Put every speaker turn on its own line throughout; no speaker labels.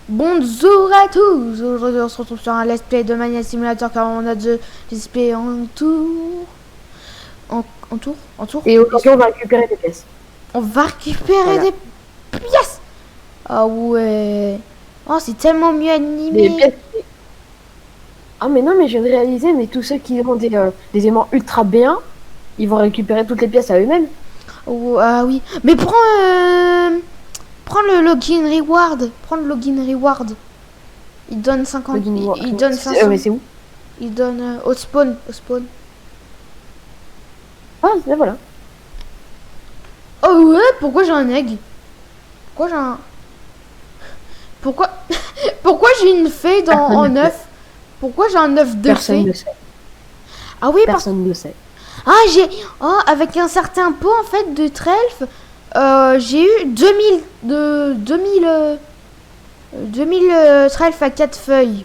Bonjour à tous. Aujourd'hui on se retrouve sur un let's play de Mania Simulator car on a deux let's play en tour. En tour.
Et aujourd'hui, on va récupérer des pièces.
On va récupérer des pièces. Ah ouais. Oh, c'est tellement mieux animé.
Des pièces. Ah mais non, mais je viens de réaliser, mais tous ceux qui ont des aimants ultra bien, ils vont récupérer toutes les pièces à eux-mêmes.
Oh, ah oui. Mais prends le login reward. Prends le login reward. Il donne 50. Il donne 500.
Mais c'est où?
Il donne au spawn. Au spawn.
Ah, là voilà.
Oh ouais, pourquoi j'ai un egg? Pourquoi j'ai un... Pourquoi pourquoi j'ai une fée en œuf? Pourquoi j'ai un œuf de
Personne
fée?
ne sait.
Ah oui,
Personne ne le sait.
Ah, j'ai... Oh, avec un certain pot, en fait, de trelf, j'ai eu 2000 trelf à 4 feuilles.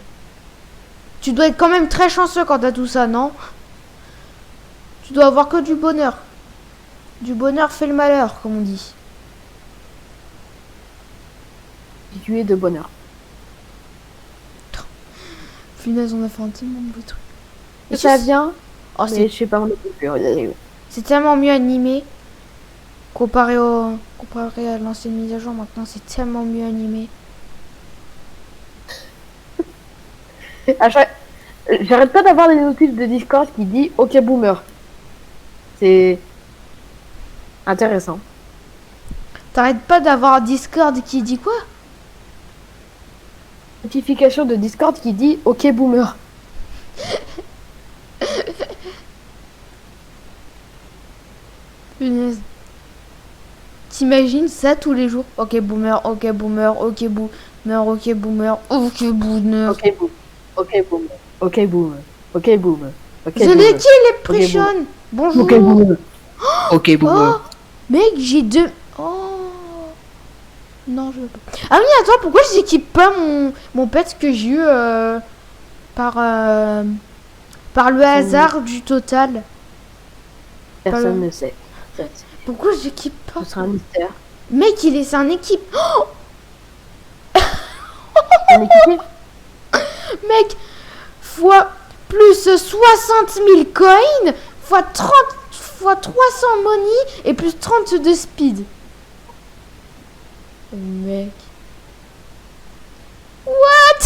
Tu dois être quand même très chanceux quand t'as tout ça, non? Tu dois avoir que du bonheur. Du bonheur fait le malheur, comme on dit.
Tu es de bonheur.
Punaise, on a fait un tellement de trucs.
Et ça vient.
Oh,
Mais je sais pas,
c'est tellement mieux animé. Comparé à l'ancienne mise à jour, maintenant c'est tellement mieux animé.
J'arrête pas d'avoir des notifs de Discord qui dit OK boomer. C'est intéressant.
T'arrêtes pas d'avoir Discord qui dit quoi?
Notification de Discord qui dit OK boomer.
Punaise. T'imagines ça tous les jours? Ok boomer, ok boomer, ok boomer, ok boomer, ok boomer.
OK boomer. OK boomer. OK boomer. OK boomer. OK
Je l'ai dit les pré-chons. Bonjour.
OK boomer. OK boomer.
Oh, mec, j'ai deux... Oh. Non, je veux pas. Ah oui, attends, pourquoi je n'équipe pas mon pet que j'ai eu par le hasard du total?
Personne ne sait.
Pourquoi j'équipe pas?
Ce sera un mystère.
Mec, c'est un équipe. Oh,
Un équipé.
mec, fois plus 60 000 coins, fois 30, fois 300 money et plus 30 de speed. Mec. What?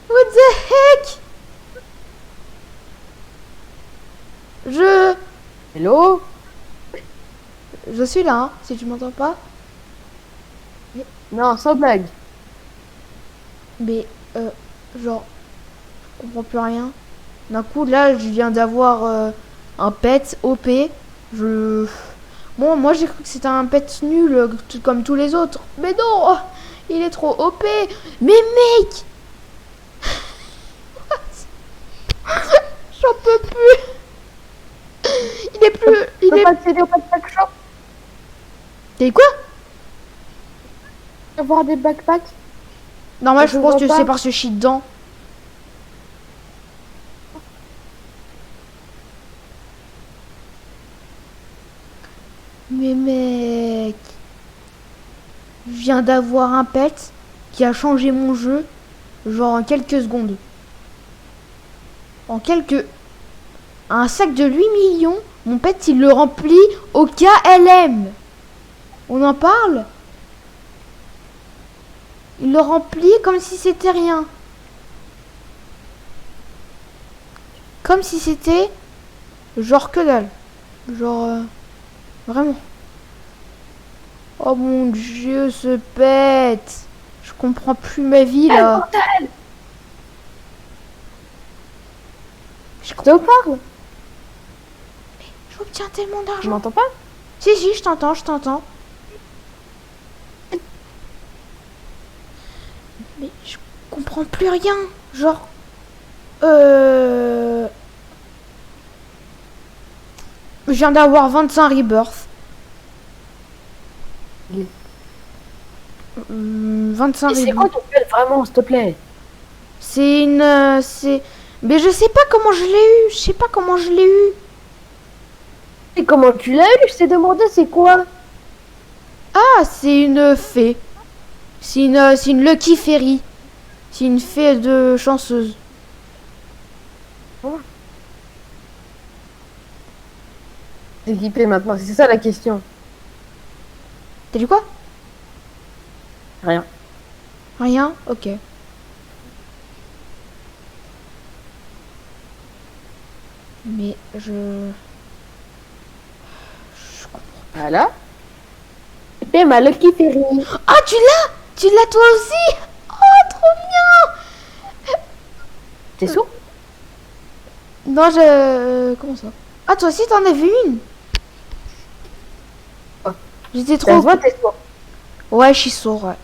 What the heck?
Hello.
Je suis là, hein, si tu m'entends pas.
Non, sans blague.
Mais, genre, je comprends plus rien. D'un coup, là, je viens d'avoir un pet OP. Bon, moi, j'ai cru que c'était un pet nul, comme tous les autres. Mais non, il est trop OP. Mais mec, j'en peux plus. Il est plus...
Tu peux pas accéder au backpack shop?
T'es quoi?
Avoir des backpacks?
Non, moi, je pense que
pas.
c'est parce que je suis dedans. Mais mec, je viens d'avoir un pet qui a changé mon jeu, genre en quelques secondes. Un sac de 8 millions, mon pet il le remplit au KLM. On en parle? Il le remplit comme si c'était rien. Comme si c'était genre que dalle. Genre vraiment. Oh mon dieu, ce pet. Je comprends plus ma vie là.
Je te parle.
J'obtiens tellement
Tu
d'argent.
m'entends pas?
Si, je t'entends, je t'entends. Mais je comprends plus rien. Genre... Je viens d'avoir 25 rebirths. 25
Et c'est quoi ton pet vraiment, s'il te plaît?
C'est une... Mais je sais pas comment je l'ai eu.
Et comment tu l'as eu? Je t'ai demandé c'est quoi?
Ah, c'est une fée. C'est une Lucky Fairy. C'est une fée de chanceuse.
Équipé maintenant, c'est ça la question.
T'as dit quoi?
Rien.
Rien? Ok. Mais je...
Voilà. Et ma Lucky Fairy.
Ah, tu l'as? Tu l'as toi aussi? Oh, trop bien!
T'es sourd?
Non, je... Comment ça? Ah, toi aussi, t'en as vu une?
Oh.
J'étais
Ça
trop...
se voit, t'es sourd.
Ouais, je suis sourd, ouais.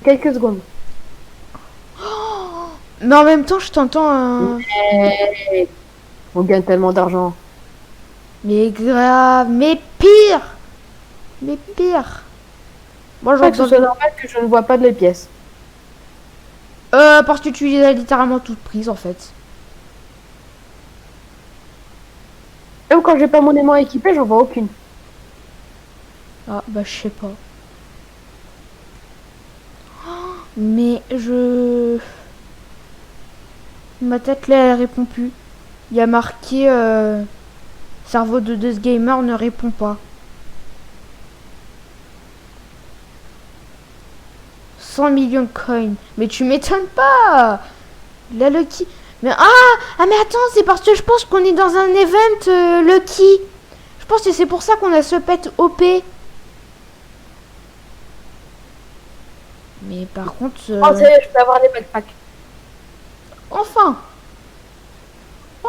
Quelques secondes.
Mais en même temps, je t'entends...
Hey, on gagne tellement d'argent.
Mais grave, mais pire! Mais pire! Moi,
Pas que ce
j'entends...
soit normal que je ne vois pas de les pièces.
Parce que tu les as littéralement toutes prises, en fait.
Même quand j'ai pas mon aimant équipé, j'en vois aucune.
Ah, bah, je sais pas. Mais je... Ma tête, là, elle répond plus. Il y a marqué... Cerveau de Death Gamer ne répond pas. 100 millions de coins. Mais tu m'étonnes pas. La Lucky... Mais mais attends, c'est parce que je pense qu'on est dans un event Lucky. Je pense que c'est pour ça qu'on a ce pet OP. Mais par contre...
Oh, ça y est, je peux avoir les backpacks.
Enfin. Oh.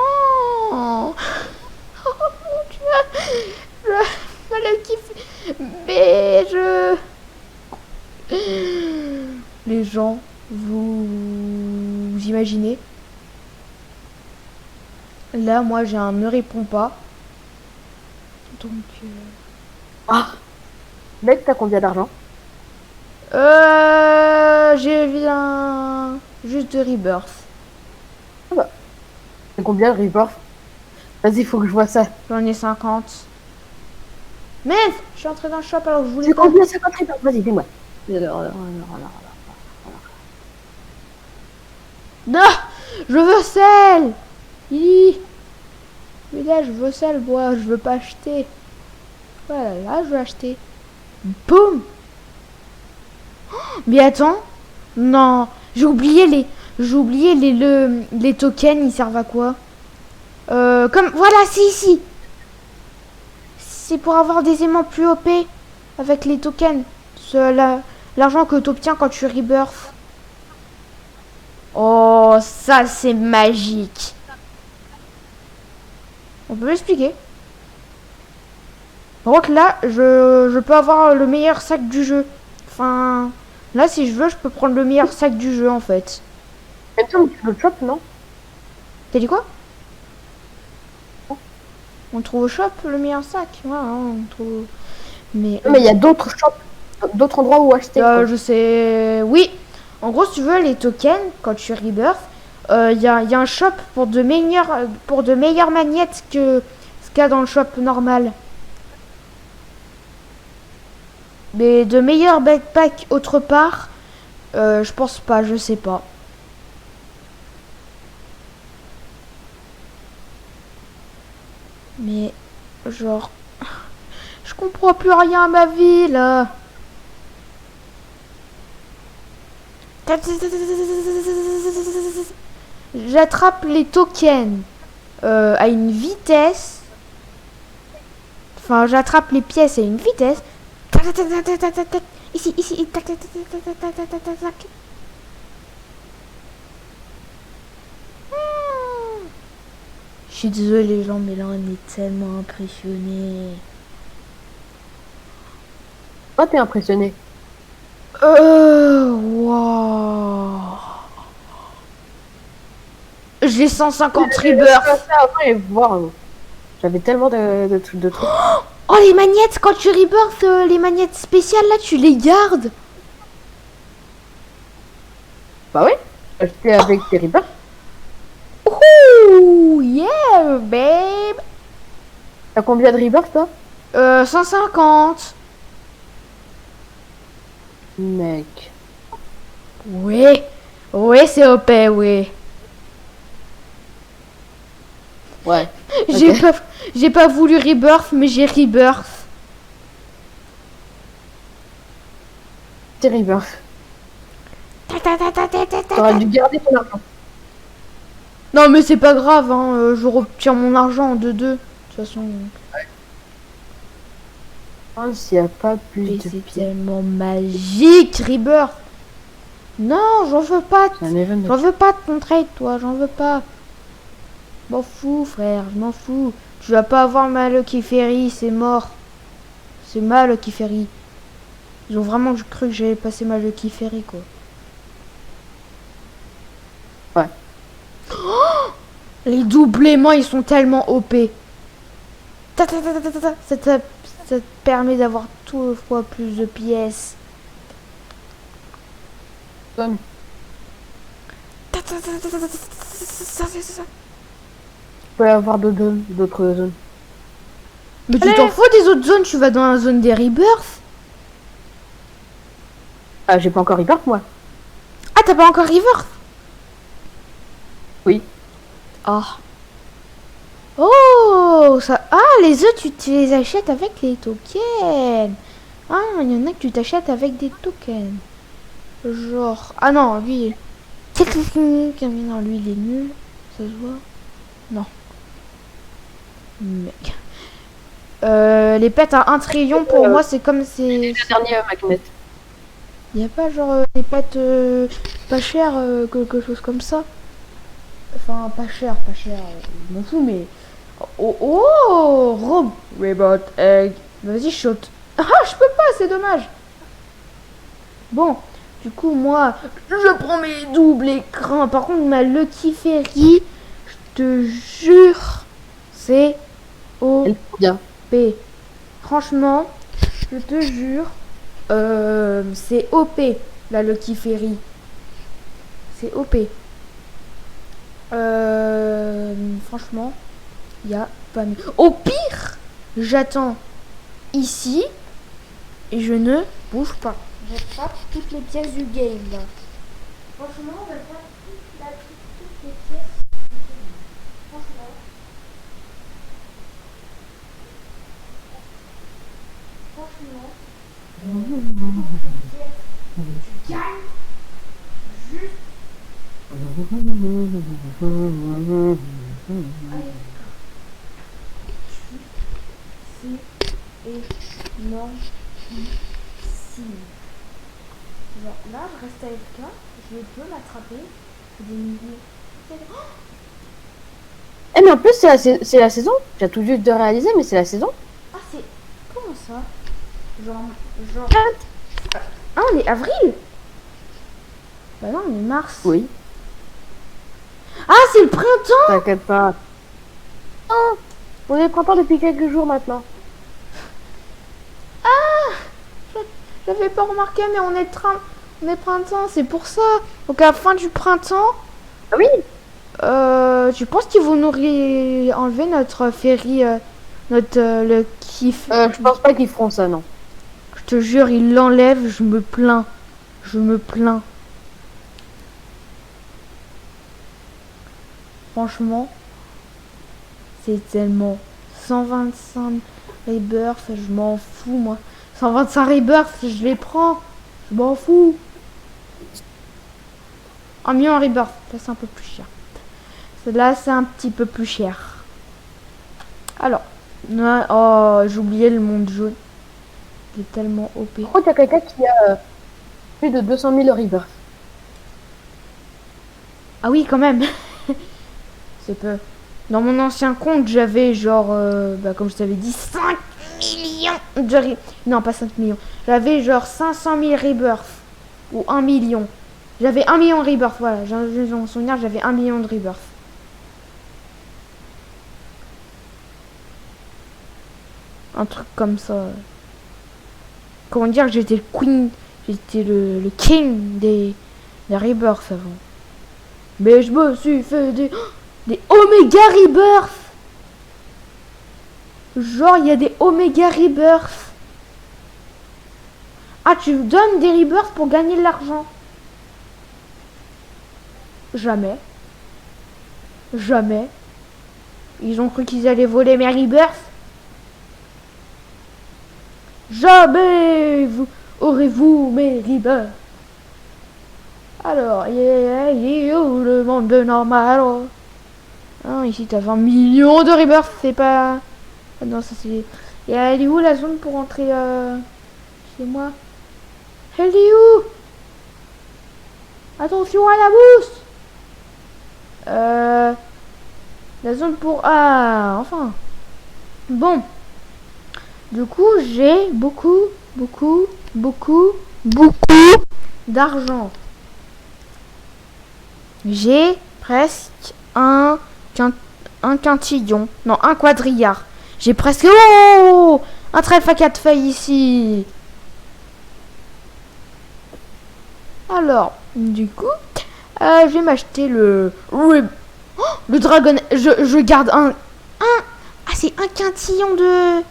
Oh mon Dieu. La Lucky... Mais je... Les gens, vous imaginez? Là, moi, j'ai un ne répond pas. Donc...
Ah. Mec, t'as combien d'argent?
J'ai viens juste de Rebirth.
T'as combien de rebirth? Vas-y, faut que je vois ça.
J'en ai 50. Mais je suis entrée dans le shop alors que je voulais
C'est
pas.
combien 50 rebirth? Vas-y, dis-moi.
Non, je veux celle. Mais là, je veux celle, moi, je veux pas acheter. Voilà, là, je veux acheter. Boum. Mais attends. Non, j'ai oublié les tokens, ils servent à quoi? Comme, voilà, c'est ici. C'est pour avoir des aimants plus OP avec les tokens. L'argent que tu obtiens quand tu rebirth. Oh, ça c'est magique. On peut m'expliquer? Par contre là, je peux avoir le meilleur sac du jeu. Enfin, là si je veux, je peux prendre le meilleur sac du jeu en fait.
Même temps, tu veux le shop, non?
T'as dit quoi? On trouve au shop le meilleur sac. Ouais, on trouve... Mais
Non, mais il y a d'autres shops, d'autres endroits où acheter. Quoi.
je sais... Oui. En gros, si tu veux, les tokens, quand tu rebirth, il y a un shop pour de meilleures magnettes que ce qu'il y a dans le shop normal. Mais de meilleurs backpacks autre part, je pense pas, je sais pas. Mais, genre... Je comprends plus rien à ma vie, là. J'attrape les tokens à une vitesse. Enfin, j'attrape les pièces à une vitesse. Ici, ici, tac, tac, tac, tac, tac, tac, tac, tac, tac. Je suis désolée les gens, mais là on est tellement impressionnés.
Toi, t'es impressionné.
Wow. J'ai 150 rebirths.
Et voir. J'avais tellement de trucs.
Oh les magnettes, quand tu rebirth, les magnettes spéciales là, tu les gardes.
Bah oui, acheté avec tes rebirths.
Ouh, yeah, babe.
T'as combien de rebirths, toi?
150.
Mec.
Oui. Oui, c'est OP, oui.
Ouais.
J'ai
Ok.
pas, j'ai pas voulu Rebirth, mais j'ai Rebirth.
Terrible.
Ta, ta, ta, ta, ta, ta, ta,
T'aurais
ta.
dû garder ton argent.
Non, mais c'est pas grave, hein. Je retire mon argent en 2-2. De toute façon,
S'il n'y a pas plus
et
de
c'est
pieds.
tellement magique, Rebirth. Non, j'en veux pas.
C'est un event.
J'en veux pas de ton trade, toi. J'en veux pas. Je m'en fous, frère. Je m'en fous. Tu vas pas avoir ma Lucky Ferry, c'est mort. C'est ma Lucky Ferry. Ils ont vraiment cru que j'allais passer ma Lucky Ferry, quoi.
Ouais.
Les doublements, ils sont tellement OP. Ta, ta, ta, ta, ta, ta. Ça te permet d'avoir 2 fois plus de pièces.
Zone.
Ta, ta, ta, ta, ta, ta, ta, ta, ta, ta.
Tu peux avoir d'autres zones.
Mais tu
Allez.
t'en fous des autres zones, tu vas dans la zone des Rebirths.
Ah, j'ai pas encore Rebirth, moi.
Ah, t'as pas encore Rebirth?
Oui.
Ah. Oh, ça... Ah, les œufs, tu les achètes avec les tokens. Ah, il y en a que tu t'achètes avec des tokens. Genre... Ah non, lui... Non, lui, il est nul. Ça se voit. Non. Mec. Les pets à 1 trillion, pour moi, c'est comme c'est...
Le dernier magnet.
Il n'y a pas genre des pets pas chers, quelque chose comme ça. Enfin, pas cher, je m'en fous, mais... Oh, oh, Rob, Rebot Egg. Vas-y, shot. Ah, je peux pas, c'est dommage. Bon, du coup, moi, je prends mes doubles écrans. Par contre, ma Lucky Ferry, je te jure, c'est
Elle est bien.
OP. Franchement, je te jure, c'est OP, la Lucky Ferry. C'est OP. Franchement, il y a pas mieux. Au pire, j'attends ici et je ne bouge pas. J'attrape toutes les pièces du game là. Franchement, on va faire toutes les pièces du game. Franchement. Tu gagnes juste. C'est énorme. Genre là, je reste avec toi, je peux m'attraper des milliers.
Eh, mais en plus, c'est la saison. J'ai tout juste de réaliser, mais c'est la saison.
Ah, c'est. Comment ça? Genre. Ah, on est avril? Bah non, on est mars.
Oui.
Ah, c'est le printemps!
T'inquiète pas. Oh, on est printemps depuis quelques jours maintenant.
J'avais pas remarqué, mais on est printemps, c'est pour ça. Donc à la fin du printemps,
Ah oui.
tu penses qu'ils vont nous enlever notre ferry, le kiff?
Je pense pas qu'ils feront ça, non.
Je te jure, ils l'enlèvent, je me plains. Je me plains. Franchement, c'est tellement 125 rebirths, je m'en fous moi. 125 rebirths, je les prends. Je m'en fous. 1 million en rebirth, là c'est un peu plus cher. Là c'est un petit peu plus cher. Alors, oh, j'ai oublié le monde jaune. Il est tellement OP.
Par contre, il y a quelqu'un qui a plus de 200 000 Rebirth.
Ah oui, quand même. C'est peu. Dans mon ancien compte, j'avais genre, comme je t'avais dit, 5 millions de non, pas 5 millions. J'avais genre 500 000 rebirths. Ou 1 million. J'avais 1 million de rebirths, voilà. J'ai mon souvenir, j'avais 1 million de rebirths. Un truc comme ça. Comment dire, j'étais le queen. J'étais le king des rebirths avant. Mais je me suis fait des Omega Rebirth. Genre, il y a des Omega Rebirth. Ah, tu donnes des rebirths pour gagner de l'argent. Jamais. Jamais. Ils ont cru qu'ils allaient voler mes rebirths. Jamais vous aurez-vous mes rebirths. Alors, il est où le monde de normal? Ah, ici t'as 20 millions de rebirths, c'est pas... Ah non, ça c'est... Et elle est où la zone pour entrer chez moi? Elle est où? Attention à la boost. La zone pour... Ah, enfin. Bon. Du coup, j'ai beaucoup d'argent. J'ai presque un quintillon. Non, un quadrillard. J'ai presque... Oh, un trèfle à 4 feuilles ici. Alors, du coup, je vais m'acheter le... Oh, le dragon... Je garde un... Ah, c'est un quintillon de...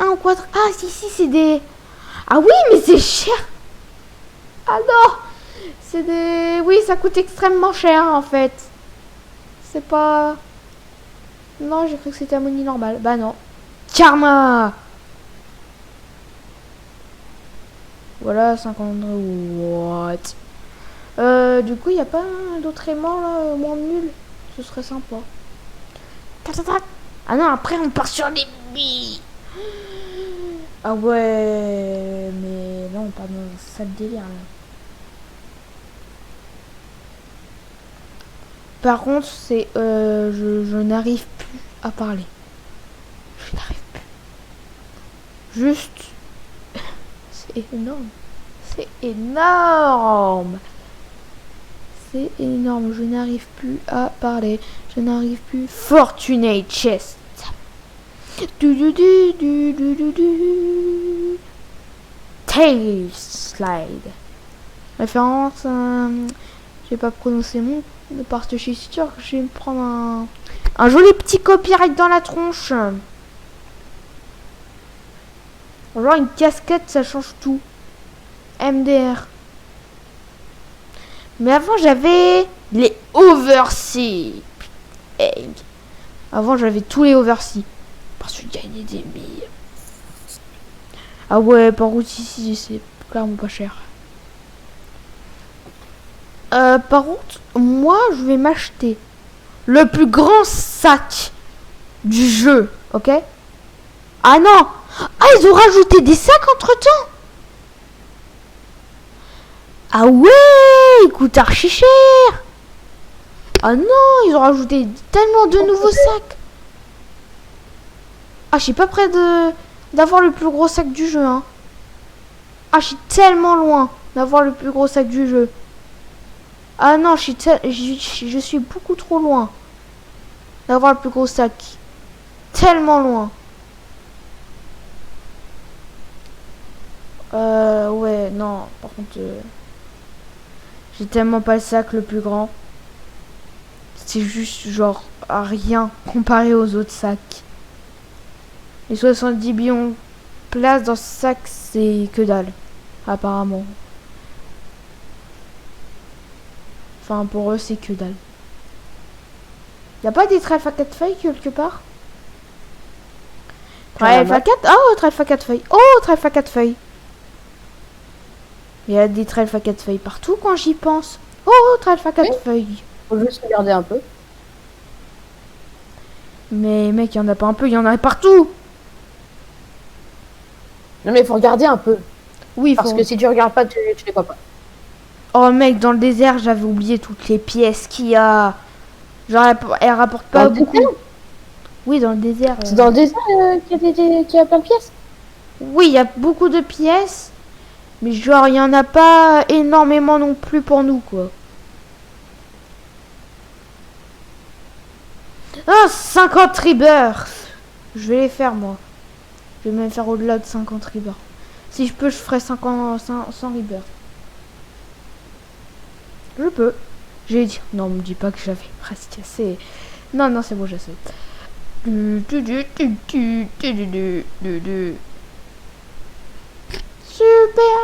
Un quadre... Ah, si, c'est des... Ah oui, mais c'est cher. Ah non, c'est des... Oui, ça coûte extrêmement cher, en fait. C'est pas... Non, j'ai cru que c'était harmonie normale. Bah non. Karma. Voilà, 50... What? Du coup, il n'y a pas d'autres aimants, là, moins nul. Ce serait sympa. Ah non, après, on part sur les billes. Ah ouais, mais là, on part dans un sale délire, là. Par contre, c'est... je n'arrive plus à parler. Je n'arrive plus. Juste... C'est énorme. C'est énorme. C'est énorme. Je n'arrive plus à parler. Je n'arrive plus. Fortunate chest. Tail slide. Référence... j'ai pas prononcé mon... Parce que je suis sûre que je vais me prendre un joli petit copyright dans la tronche. Genre une casquette, ça change tout. MDR. Mais avant, j'avais les overseas. Avant, j'avais tous les overseas. Parce que je gagnais des billes. Ah ouais, par contre, ici, c'est clairement pas cher. Par contre, moi, je vais m'acheter le plus grand sac du jeu, ok? Ah non! Ah, ils ont rajouté des sacs entre-temps! Ah ouais! Ils coûtent archi cher! Ah non, ils ont rajouté tellement de nouveaux sacs! Ah, je suis pas près d'avoir le plus gros sac du jeu, hein. Ah, je suis tellement loin d'avoir le plus gros sac du jeu. Ah non, je suis beaucoup trop loin d'avoir le plus gros sac. Tellement loin. Ouais, non, par contre, j'ai tellement pas le sac le plus grand. C'est juste genre à rien comparé aux autres sacs. Les 70 millions de places dans ce sac, c'est que dalle, apparemment. Enfin, pour eux, c'est que dalle. Y'a pas des trèfles à 4 feuilles quelque part? Trèfle à 4? Oh, trèfle à 4 feuilles. Oh, trèfle à 4 feuilles. Il y a des trèfles à 4 feuilles partout quand j'y pense. Oh, trèfle à 4 feuilles.
Faut juste regarder un peu.
Mais mec, il y en a pas un peu, il y en a partout.
Non mais faut regarder un peu.
Oui,
parce que si tu regardes pas, tu les vois pas.
Oh mec, dans le désert, j'avais oublié toutes les pièces qu'il y a. Genre, elle rapporte pas beaucoup. Oui, dans le désert.
C'est dans le désert qu'il y a plein de pièces.
Oui, il y a beaucoup de pièces. Mais genre, il y en a pas énormément non plus pour nous, quoi. Ah, 50 rebirths. Je vais les faire, moi. Je vais même faire au-delà de 50 rebirths. Si je peux, je ferai 100 rebirths. Je peux. J'ai dit. Non, me dis pas que j'avais presque assez. Non, non, c'est bon, j'essaie. Super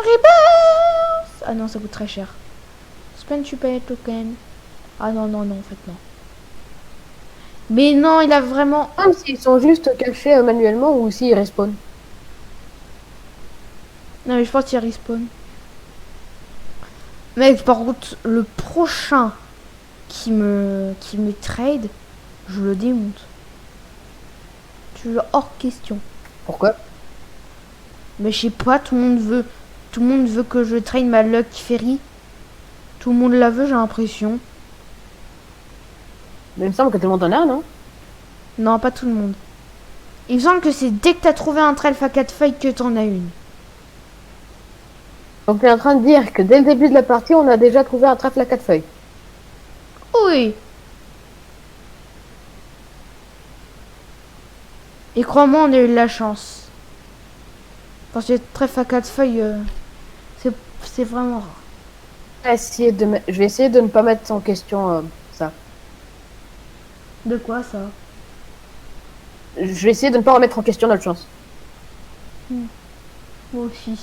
rebirth. non, ça coûte très cher. Spend to pay token. Ah non, non, non, en fait, non. Mais non, il a vraiment...
Même s'ils sont juste cachés manuellement ou s'ils respawn.
Non, mais je pense qu'il respawn. Mec, par contre, le prochain qui me trade, je le démonte. Tu veux hors question.
Pourquoi?
Mais je sais pas, tout le monde veut que je trade ma Lucky Ferry. Tout le monde la veut, j'ai l'impression.
Mais il me semble que tout le monde en a, non?
Non, pas tout le monde. Il me semble que c'est dès que t'as trouvé un trèfle à 4 feuilles que t'en as une.
Donc tu es en train de dire que dès le début de la partie, on a déjà trouvé un trèfle à 4 feuilles.
Oui. Et crois-moi, on a eu de la chance. Parce que trèfle à 4 feuilles, c'est vraiment rare.
Je vais essayer de ne pas mettre en question ça.
De quoi ça?
Je vais essayer de ne pas remettre en question notre chance.
Moi aussi.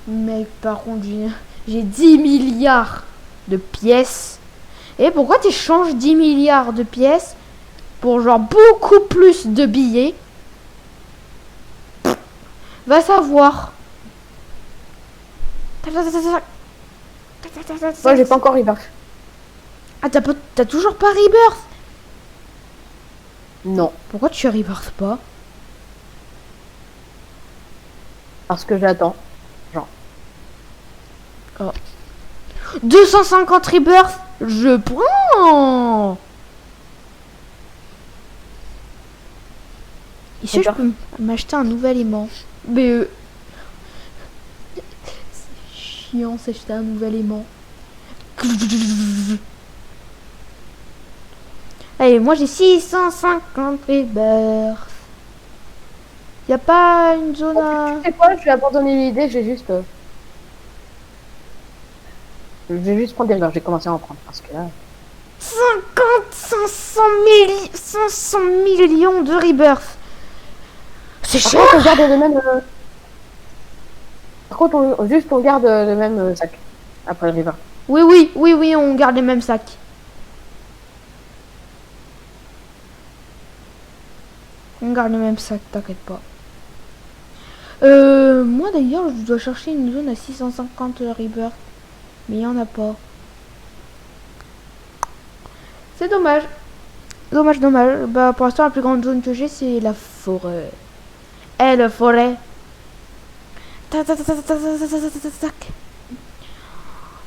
Mec, par contre, j'ai 10 milliards de pièces. Et pourquoi tu échanges 10 milliards de pièces pour genre beaucoup plus de billets? Va savoir.
Moi, j'ai pas encore rebirth.
Ah, t'as toujours pas rebirth?
Non,
Pourquoi tu rebirth pas?
parce que j'attends.
250 rebirth, je prends. Ici, je peux m'acheter un nouvel aimant. Mais c'est chiant s'acheter un nouvel aimant. Allez, moi j'ai 650 rebirth. Y a pas une zone à...
Tu sais quoi, je vais abandonner l'idée, je vais juste prendre des rebirths, j'ai commencé à en prendre parce que là...
500 millions de rebirth. C'est
Par
cher.
contre, on garde le même... Par contre, on garde le même sac après le rebirth.
Oui, on garde les mêmes sacs. On garde les mêmes sacs, t'inquiète pas. Moi d'ailleurs, je dois chercher une zone à 650 rebirth. Mais il n'y en a pas. C'est dommage. Dommage. Bah, pour l'instant, la plus grande zone que j'ai, c'est la forêt. Eh, la forêt. Tac, tac, tac, tac, tac, tac, tac, tac, tac.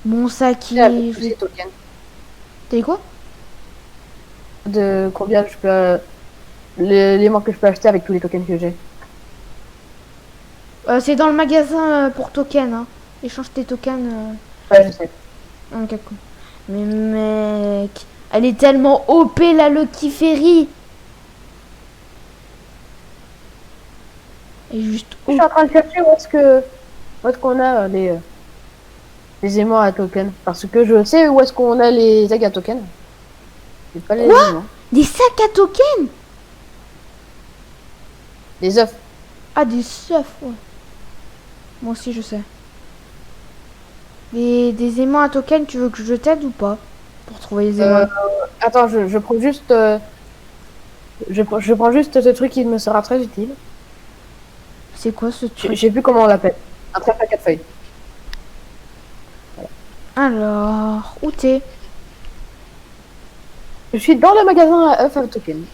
Mon sac,
Avec tous ces tokens.
T'as dit quoi?
De combien je peux... L'élément que je peux acheter avec tous les tokens que j'ai.
C'est dans le magasin pour tokens. Hein. Échange tes tokens.
Ouais, je sais.
Ok, cool. Mais mec, elle est tellement OP la Lucky Ferry. Et juste
Je suis en train de chercher où est-ce qu'on a les aimants à tokens. Parce que je sais où est-ce qu'on a les eggs à tokens. C'est pas les aimants.
des sacs à tokens.
Les œufs.
Ah, des œufs, ouais. Moi aussi, je sais. Des aimants à tokens, tu veux que je t'aide ou pas? Pour trouver les aimants.
Attends, je prends juste... je prends juste ce truc qui me sera très utile.
C'est quoi ce
Je
truc?
sais plus comment on l'appelle. Un trèfle à 4 feuilles.
Alors, où t'es?
Je suis dans le magasin à œufs à tokens.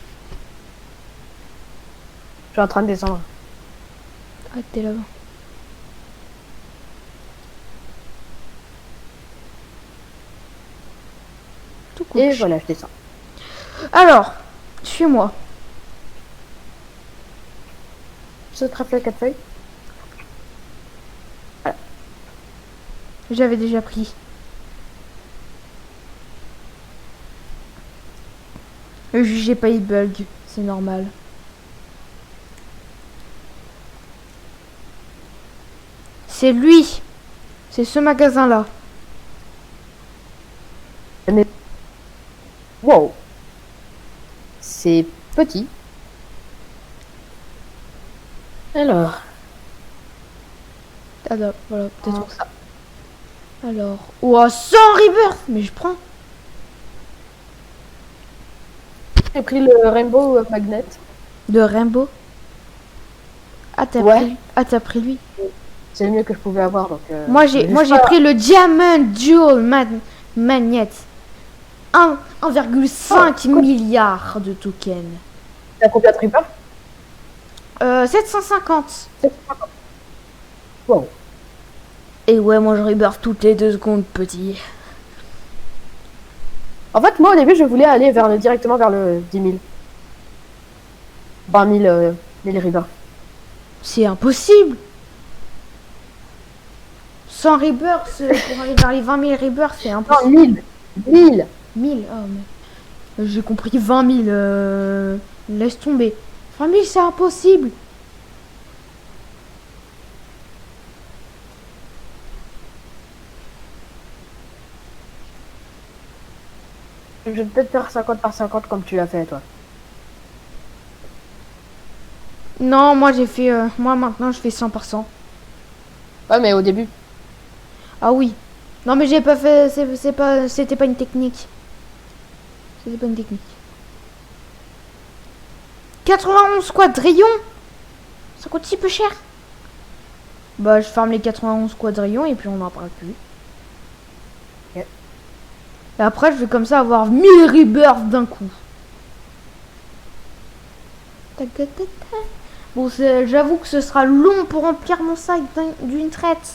Je suis en train de descendre.
Ah, t'es là-bas. Tout cool.
Et voilà, je descends.
Alors, suis-moi.
Ce trèfle à 4 feuilles.
J'avais déjà pris. J'ai pas eu de bug, c'est normal. C'est lui. C'est ce magasin-là.
Wow. C'est petit. Alors.
Alors, voilà, peut-être.
Donc, ça.
Alors, oh, 100 rebirth, mais je prends.
J'ai pris le Rainbow Magnet.
De Rainbow. Ah, t'as
Ouais.
pris. Ah, t'as pris lui.
C'est le mieux que je pouvais avoir. Donc,
Moi, j'ai pris le Diamond Dual Magnet. 1,5 milliard de tokens.
T'as combien de Reaper?
750.
Wow.
Et ouais, moi je rebirth toutes les 2 secondes, petit.
En fait, moi, au début, je voulais aller directement vers le 10 000. 20 000 Reaper.
C'est impossible. 100 rebirths pour aller vers les 20 000 rebirths, c'est
Non,
impossible.
1000.
1000, oh mais... J'ai compris 20 000, laisse tomber. 20 000, c'est impossible.
Je vais peut-être faire 50 par 50 comme tu l'as fait, toi.
Non, moi j'ai fait... moi maintenant je fais 100%.
Ouais, mais au début.
Ah oui. Non mais j'ai pas fait... C'était pas une technique. C'était pas une technique. 91 quadrillons. Ça coûte si peu cher. Bah je ferme les 91 quadrillons et puis on n'en parle plus.
Ok.
Et après je vais comme ça avoir 1000 rebirths d'un coup. Tac, tac, tac, tac. Bon, j'avoue que ce sera long pour remplir mon sac d'une traite.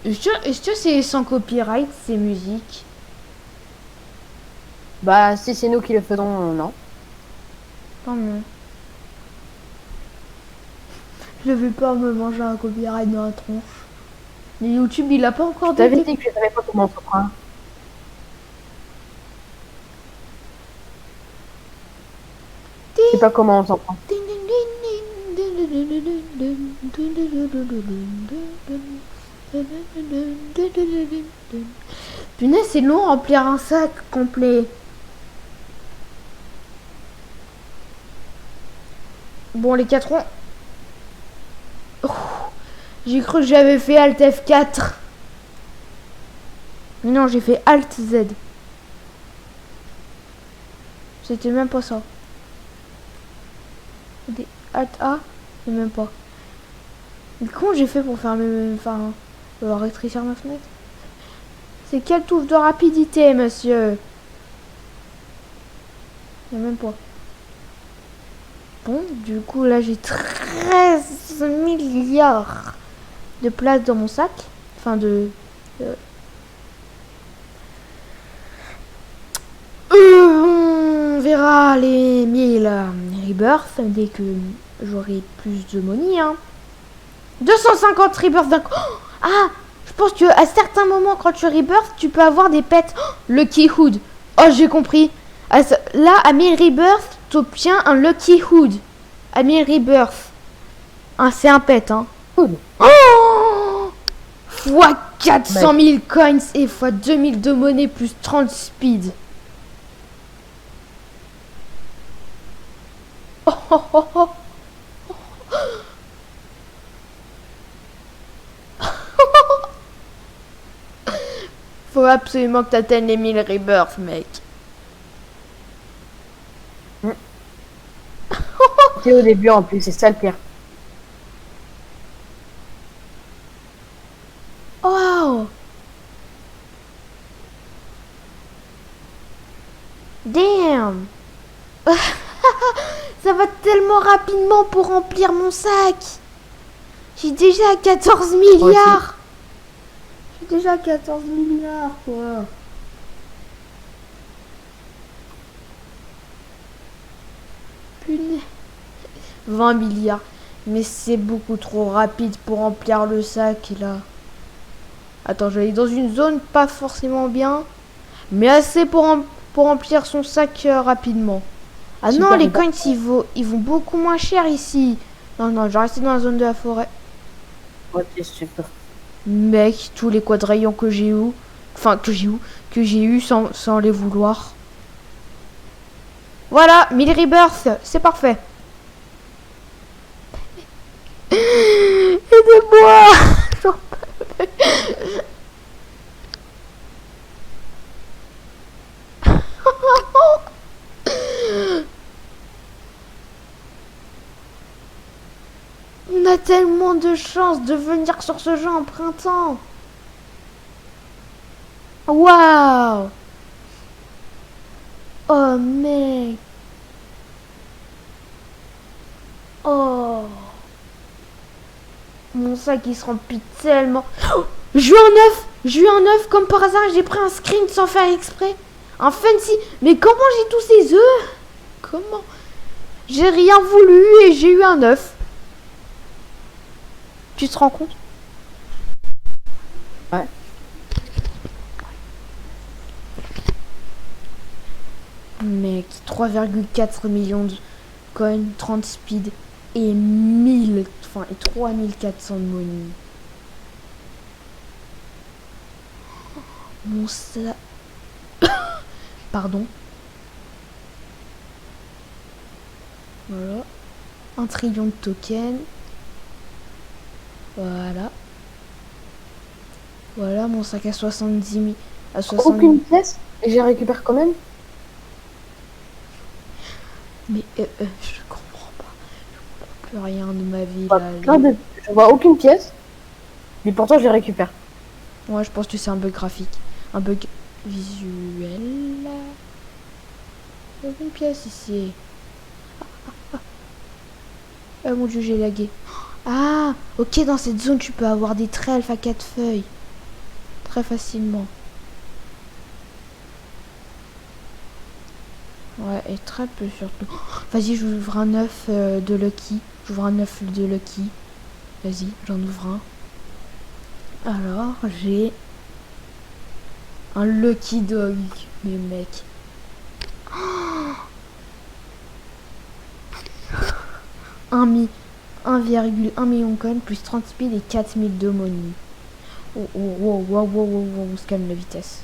Est-ce que c'est sans copyright ces musiques?
Bah, si c'est nous qui le faisons, non.
Tant mieux. Je vais pas me manger un copyright dans la tronche. Mais YouTube il a pas encore
T'avais
détecté.
dit que je savais pas comment on se prend. Je sais pas comment on s'en prend.
Punaise, c'est long remplir un sac complet. Bon, les 4 ronds. Oh, j'ai cru que j'avais fait Alt F4. Mais non, j'ai fait Alt Z. C'était même pas ça. Alt A, c'est même pas. Mais comment j'ai fait pour faire enfin, rétrécir ma fenêtre? C'est quelle touche de rapidité, monsieur? Il n'y a même pas. Bon, du coup, là, j'ai 13 milliards de place dans mon sac. Enfin, on verra les 1000 rebirths dès que j'aurai plus de money. Hein. 250 rebirths d'un coup. Oh, ah, je pense que à certains moments, quand tu rebirths, tu peux avoir des pets. Oh, Lucky Hood. Oh, j'ai compris. Là, à 1000 rebirths, tu obtiens un Lucky Hood. À 1000 rebirths. Ah, c'est un pet, hein.
Cool.
Oh, fois 400 000 coins et fois 2000 de monnaie plus 30 speed. Oh, oh, oh, oh. Faut absolument que t'atteignes les 1000 rebirths, mec.
C'est au début en plus, c'est ça le pire.
Wow. Damn. Ça va tellement rapidement pour remplir mon sac. J'ai déjà 14 milliards. J'ai déjà 14 milliards, quoi. Punaise. 20 milliards. Mais c'est beaucoup trop rapide pour remplir le sac, là. Attends, je vais aller dans une zone pas forcément bien. Mais assez pour remplir son sac rapidement. Ah
Super
non, les
bien.
coins, ils vont beaucoup moins cher ici. Non, non, je vais rester dans la zone de la forêt.
Ok, super.
Mec, tous les quadrillons que j'ai eu. Enfin, que j'ai eu sans les vouloir. Voilà, 1000 rebirths, c'est parfait. Aidez-moi. J'en peux plus. On a tellement de chance de venir sur ce jeu en printemps. Waouh. Oh mec. Oh. Mon sac il se remplit tellement. Oh, j'ai eu un œuf. J'ai eu un œuf comme par hasard. J'ai pris un screen sans faire exprès. Un fancy. Mais comment j'ai tous ces œufs? Comment? J'ai rien voulu et j'ai eu un œuf. Tu te rends compte?
Ouais.
Mec, 3,4 millions de coins, 30 speed et 1000, enfin, et 3400 de money. Mon ça. Pardon. Voilà. 1 trillion de tokens. Voilà. Voilà mon sac à 70 000. À 60...
Aucune pièce et j'ai récupéré quand même.
Mais je comprends pas. Je comprends plus rien de ma vie là.
Je vois aucune pièce. Mais pourtant je les récupère.
Ouais, je pense que c'est un bug graphique. Un bug visuel. Il y a une pièce ici. Oh mon dieu, j'ai lagué. Ah, ok, dans cette zone, tu peux avoir des traits alpha 4 feuilles. Très facilement. Ouais, et très peu surtout. Vas-y, j'ouvre un œuf de Lucky. J'ouvre un œuf de Lucky. Vas-y, j'en ouvre un. Alors, j'ai un Lucky Dog. Mais mec. 1,1 million de coins plus 30 speed et 4000 de money. Oh, oh, oh, oh, oh, oh, oh, on se calme la vitesse.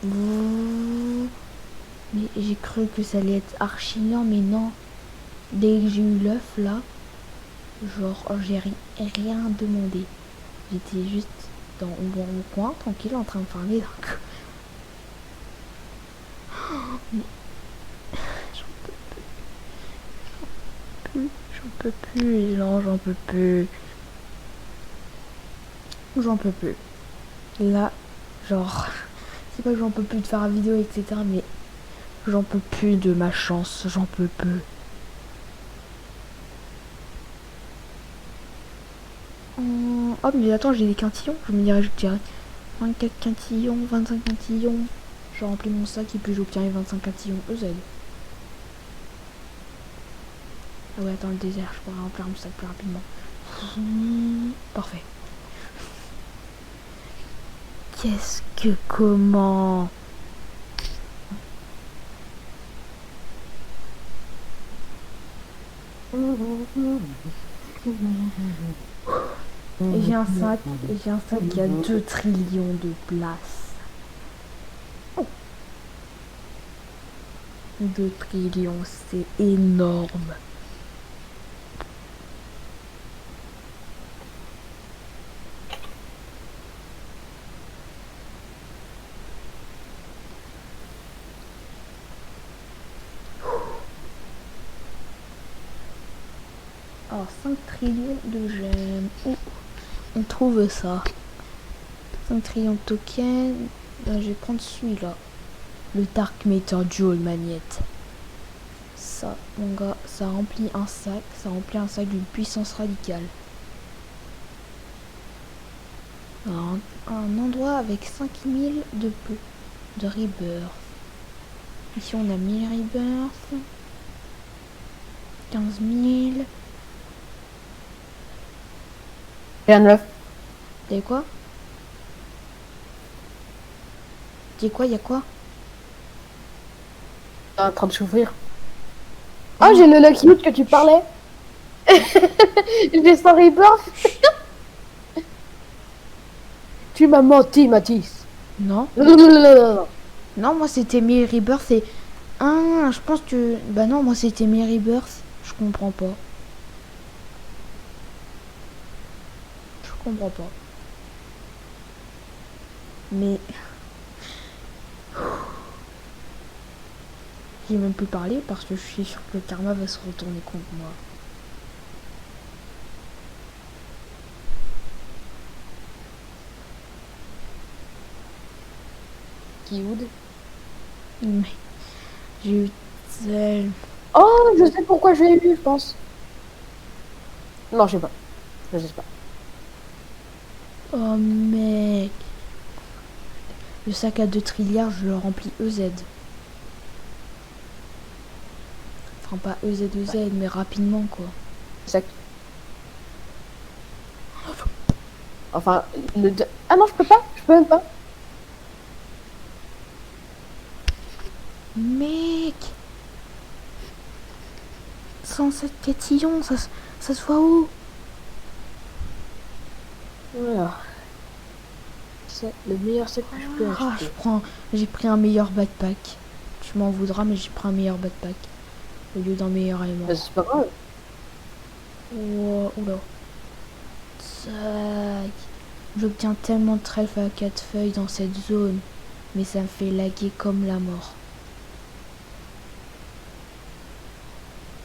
Mais j'ai cru que ça allait être archi lent, mais non. Dès que j'ai eu l'œuf là, genre j'ai rien demandé. J'étais juste dans mon coin, tranquille, en train de parler. Mais j'en peux plus, non, j'en peux plus. J'en peux plus. Là, genre, c'est pas que j'en peux plus de faire la vidéo, etc. Mais j'en peux plus de ma chance, j'en peux plus. Oh mais attends, j'ai des quintillons, je me dirais, je dirais 24 quintillons, 25 quintillons. Je remplis mon sac et puis j'obtiens les 25 quintillons EZ. Ah ouais, attends, le désert, je pourrais remplir mon sac plus rapidement. Parfait. Qu'est-ce que, comment? Et j'ai un sac qui a 2 trillions de places. 2 trillions, c'est énorme. Alors 5 trillions de gemmes. Où on trouve ça? 5 trillions de tokens. Là, je vais prendre celui-là. Le Dark Matter Dual Magnet. Ça, mon gars, ça remplit un sac. Ça remplit un sac d'une puissance radicale. Alors, un endroit avec 5000 de rebirth. Ici, on a 1000 rebirth. 15 000.
J'ai un œuf.
T'as quoi? T'as quoi? Y'a quoi?
T'es en train de s'ouvrir. Ah, j'ai le Lucky Loot que tu parlais. J'ai 100 rebirth. Tu m'as menti, Mathis.
Non.
Non.
Non, moi c'était mes Rebirth et... Ah, je pense que... Bah non, moi c'était mes Rebirth. Je comprends pas. Je comprends pas. Mais... J'ai même plus parlé parce que je suis sûr que le karma va se retourner contre moi.
Kioud.
Mais j'ai eu tellement...
Oh, je sais pourquoi je l'ai eu, je pense. Non, je sais pas. Je sais pas.
Oh mec. Le sac à 2 trilliards, je le remplis EZ. Enfin pas EZ, mais rapidement quoi.
Sac. Enfin, le... Ah non, je peux pas. Je peux même pas.
Mec 107 catillons, ça se voit où?
Voilà. C'est le meilleur sac que je peux
Ah,
acheter.
j'ai pris un meilleur backpack. Tu m'en voudras, mais j'ai pris un meilleur backpack au lieu d'un meilleur aimant.
Bah, c'est pas grave.
Oh, oula. Tac. J'obtiens tellement de trèfles à 4 feuilles dans cette zone, mais ça me fait laguer comme la mort.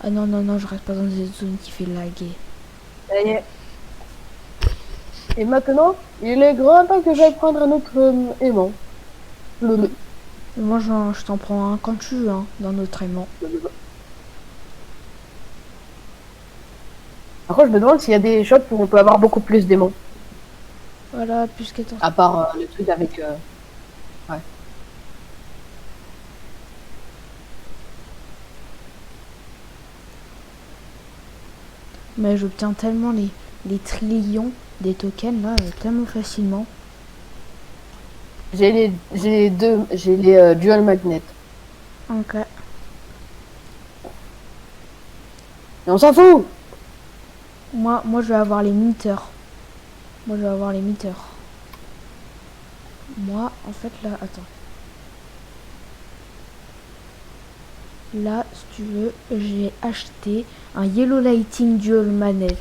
Ah non, non, non, je reste pas dans cette zone qui fait laguer.
Ça y est. Et maintenant, il est grand temps que j'aille prendre un autre aimant. Le.
Moi, je t'en prends un quand tu veux, hein, dans notre aimant.
Par contre, je me demande s'il y a des shops où on peut avoir beaucoup plus d'aimants.
Voilà, plus 14.
À part le truc avec... Ouais.
Mais j'obtiens tellement les trillions des tokens, là, tellement facilement.
J'ai les deux... J'ai les dual magnets.
Ok.
Mais on s'en fout.
Moi, je vais avoir les miteurs. Moi, je vais avoir les miteurs. Moi, en fait, là, attends. Là, si tu veux, j'ai acheté un Yellow Lighting Dual Magnet.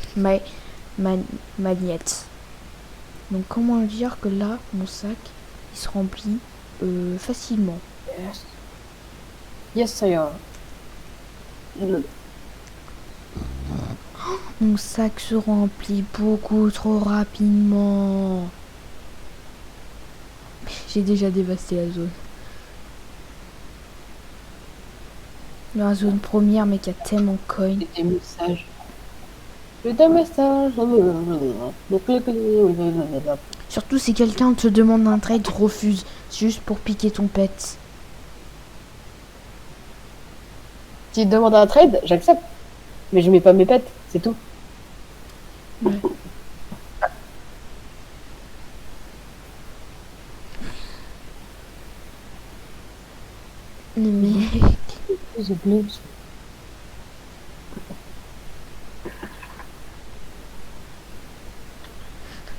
Donc, comment dire que là, mon sac, il se remplit facilement.
Yes. Yes, ça y est.
Mon sac se remplit beaucoup trop rapidement. J'ai déjà dévasté la zone. La zone première, mais qui a tellement de coin.
Des messages. Des messages.
Surtout si quelqu'un te demande un trade, refuse. Juste pour piquer ton pet.
S'il demande un trade, j'accepte. Mais je mets pas mes pets, c'est tout.
Ouais. Le mec.
J'ai bleu.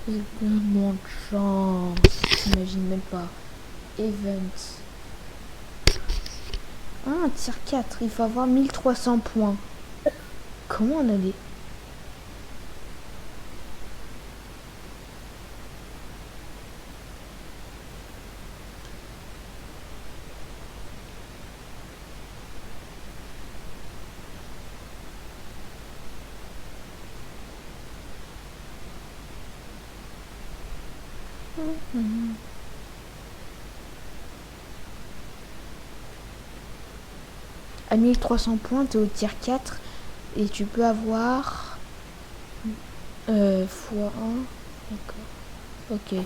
J'ai tellement de chance. J'imagine même pas. Event. Ah, tir 4. Il faut avoir 1300 points. Comment on a des... À 1300 points, t'es au tir 4 et tu peux avoir fois 1. D'accord. Ok.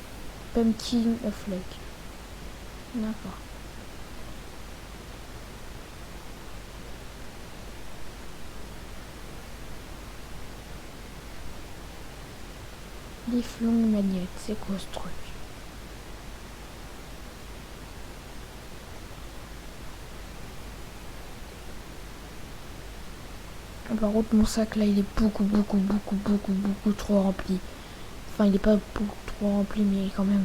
Pumpkin of Luck. D'accord. Lifelong Magnet, c'est quoi ce truc? Par contre, mon sac là, il est beaucoup trop rempli. Enfin, il est pas beaucoup trop rempli, mais quand même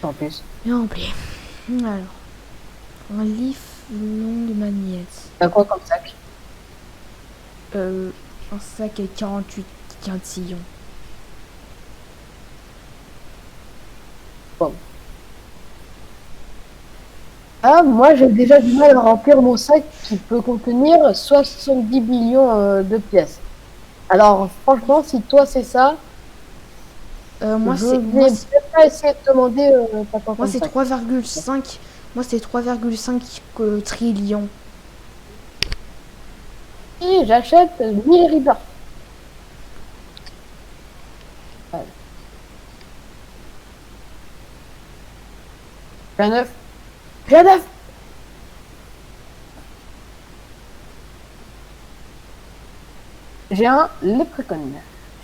En plus.
bien rempli. Alors. Un livre longue magnète.
T'as quoi comme sac?
Un sac avec 48 quintillons.
Bon. Ah, moi j'ai déjà du mal à remplir mon sac qui peut contenir 70 millions de pièces. Alors franchement, si toi c'est ça,
Moi,
je
c'est
vais peut-être pas essayer de demander t'as quoi
moi
comme
c'est
sac.
3,5. Moi, c'est 3,5 trillions.
Et j'achète 1000 Rebirth. Voilà. J'ai un œuf. J'ai un œuf. J'ai un leprechaun.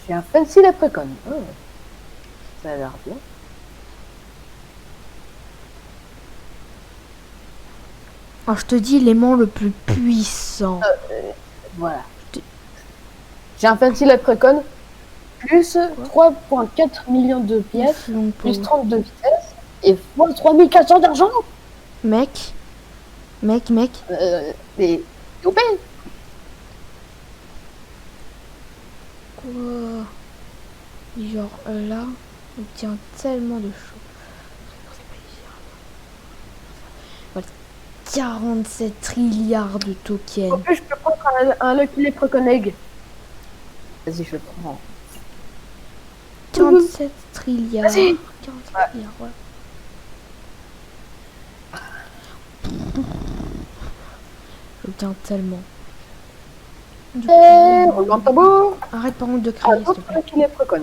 J'ai un fancy leprechaun. Oh, ça a l'air bien.
Alors, je te dis l'aimant le plus puissant.
Voilà. J'ai un fancy leprechaun plus 3,4 millions de pièces, plus 32 vitesses et fois 3400 d'argent.
Mec.
Et OP.
Quoi? Genre là, on obtient tellement de choses. Voilà. 47 trilliards de
En
tokens.
plus, je peux prendre un Lucky Leprechaun Egg. Vas-y, je le prends.
47 trilliards.
Vas-y.
40 trilliards, ouais. J'obtiens tellement. Du coup,
Roulement de tambour.
arrête par contre de
Un
crier, s'il te
autre
plaît.
Lucky Leprechaun.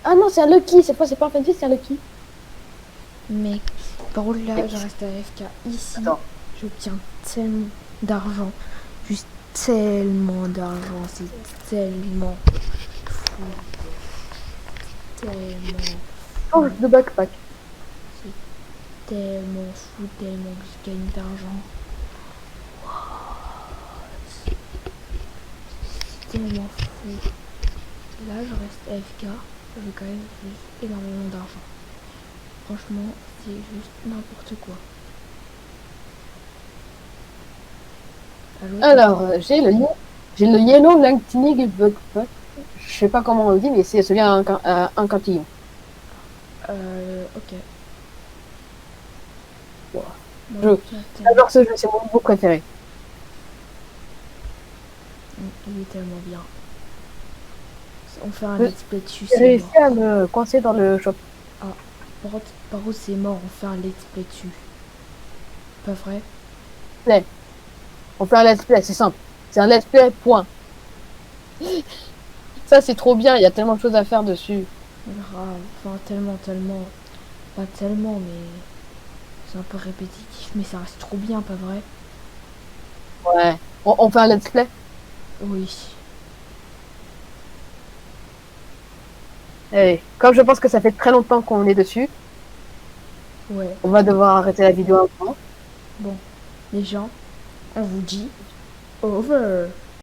Ah non, c'est un Lucky. Cette fois, c'est pas un fancy, c'est un Lucky.
Mec, par contre là, je reste à FK. Ici,
Attends.
j'obtiens tellement d'argent. Juste tellement d'argent. C'est tellement fou. Tellement,
Change de backpack.
tellement fou, tellement que je gagne d'argent. C'est tellement fou. Là, je reste AFK. Je gagne juste énormément d'argent. Franchement, c'est juste n'importe quoi. Allô,
Alors, j'ai le Yellow Lightning Backpack. Je sais pas comment on le dit, mais c'est celui à un cantillon.
ok.
Wow.
Moi,
Je-
j'obtiens tellement-
J'adore ce jeu, c'est mon nouveau préféré.
Il est tellement bien. On fait un
Je-
let's play dessus,
J'ai
c'est
réussi
mort.
à me coincer dans le shop.
Par contre, c'est mort, on fait un let's play dessus. Pas vrai?
On fait un let's play, c'est simple. C'est un let's play, point. Ça, c'est trop bien, il y a tellement de choses à faire dessus.
Grave. Enfin, tellement. Pas tellement, mais c'est un peu répétitif, mais ça reste trop bien, pas vrai?
Ouais. On fait un let's play.
Oui.
Et comme je pense que ça fait très longtemps qu'on est dessus,
Ouais.
on va devoir arrêter la vidéo un moment.
Bon. Les gens, on vous dit over.